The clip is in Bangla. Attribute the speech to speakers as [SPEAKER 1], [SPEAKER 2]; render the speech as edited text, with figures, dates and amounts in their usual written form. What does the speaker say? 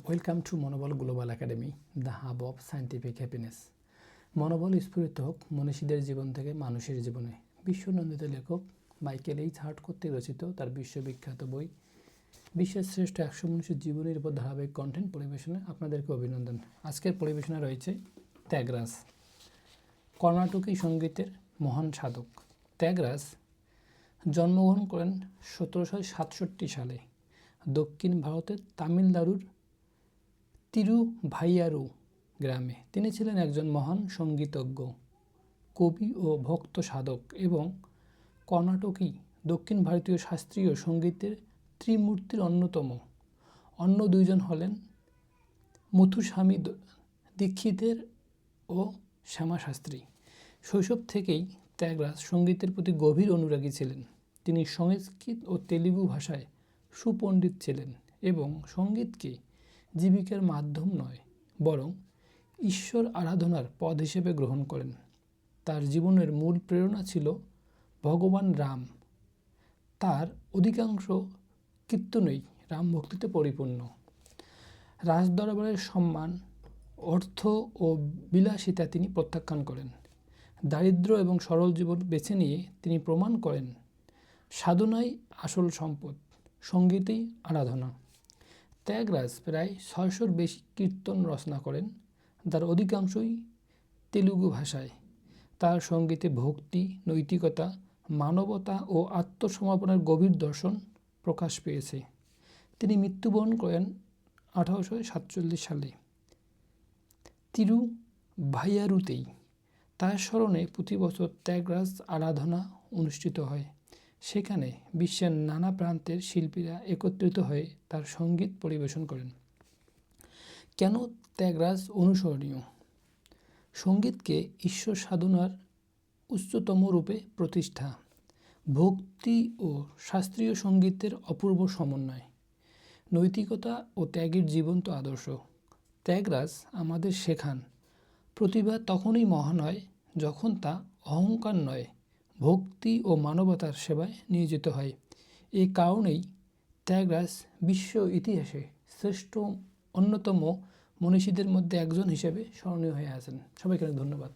[SPEAKER 1] ওয়েলকাম টু মনোবল global academy, the hub of scientific happiness. মনোবল স্ফুরিত হোক মনীষীদের জীবন থেকে মানুষের জীবনে। বিশ্বনন্দিত লেখক মাইকেল এইচ হার্ট কর্তৃক রচিত তার বিশ্ববিখ্যাত বই বিশ্বের শ্রেষ্ঠ 100 মনীষীর জীবনের উপর ধারাবাহিক কন্টেন্ট পরিবেশনে আপনাদেরকে অভিনন্দন। আজকের পরিবেশনা রয়েছে ত্যাগরাজ, কর্ণাটকী সঙ্গীতের মহান সাধক। ত্যাগরাজ জন্মগ্রহণ করেন 1767 সালে দক্ষিণ ভারতের তামিলনাড়ুর তিরুভাইয়ারু গ্রামে। তিনি ছিলেন একজন মহান সঙ্গীতজ্ঞ, কবি ও ভক্ত সাধক এবং কর্ণাটকী দক্ষিণ ভারতীয় শাস্ত্রীয় সঙ্গীতের ত্রিমূর্তির অন্যতম। অন্য দুইজন হলেন মুথুস্বামী দীক্ষিতের ও শ্যামা শাস্ত্রী। শৈশব থেকেই ত্যাগরাজ সঙ্গীতের প্রতি গভীর অনুরাগী ছিলেন। তিনি সংস্কৃত ও তেলুগু ভাষায় সুপণ্ডিত ছিলেন এবং সঙ্গীতকে জীবিকার মাধ্যম নয় বরং ঈশ্বর আরাধনার পথ হিসেবে গ্রহণ করেন। তার জীবনের মূল প্রেরণা ছিল ভগবান রাম। তার অধিকাংশ কীর্তনই রাম ভক্তিতে পরিপূর্ণ। রাজদরবারের সম্মান, অর্থ ও বিলাসিতা তিনি প্রত্যাখ্যান করেন। দারিদ্র্য এবং সরল জীবন বেছে নিয়ে তিনি প্রমাণ করেন সাধনাই আসল সম্পদ, সঙ্গীতেই আরাধনা। ত্যাগরাজ প্রায় 600-র বেশি কীর্তন রচনা করেন, যার অধিকাংশই তেলুগু ভাষায়। তার সঙ্গীতে ভক্তি, নৈতিকতা, মানবতা ও আত্মসমর্পণের গভীর দর্শন প্রকাশ পেয়েছে। তিনি মৃত্যুবরণ করেন 1847 সালে তিরুভাইয়ারুতেই। তার স্মরণে প্রতি বছর ত্যাগরাজ আরাধনা অনুষ্ঠিত হয়। সেখানে বিশ্বের নানা প্রান্তের শিল্পীরা একত্রিত হয়ে তার সঙ্গীত পরিবেশন করেন। কেন ত্যাগরাজ অনুসরণীয়? সঙ্গীতকে ঈশ্বর সাধনার উচ্চতম রূপে প্রতিষ্ঠা, ভক্তি ও শাস্ত্রীয় সঙ্গীতের অপূর্ব সমন্বয়, নৈতিকতা ও ত্যাগের জীবন্ত আদর্শ। ত্যাগরাজ আমাদের শেখান প্রতিভা তখনই মহান হয় যখন তা অহংকার নয়, ভক্তি ও মানবতার সেবায় নিয়োজিত হয়। এই কারণেই ত্যাগরাজ বিশ্ব ইতিহাসে শ্রেষ্ঠ অন্যতম মনীষীদের মধ্যে একজন হিসেবে স্মরণীয় হয়ে আছেন। সবাইকে ধন্যবাদ।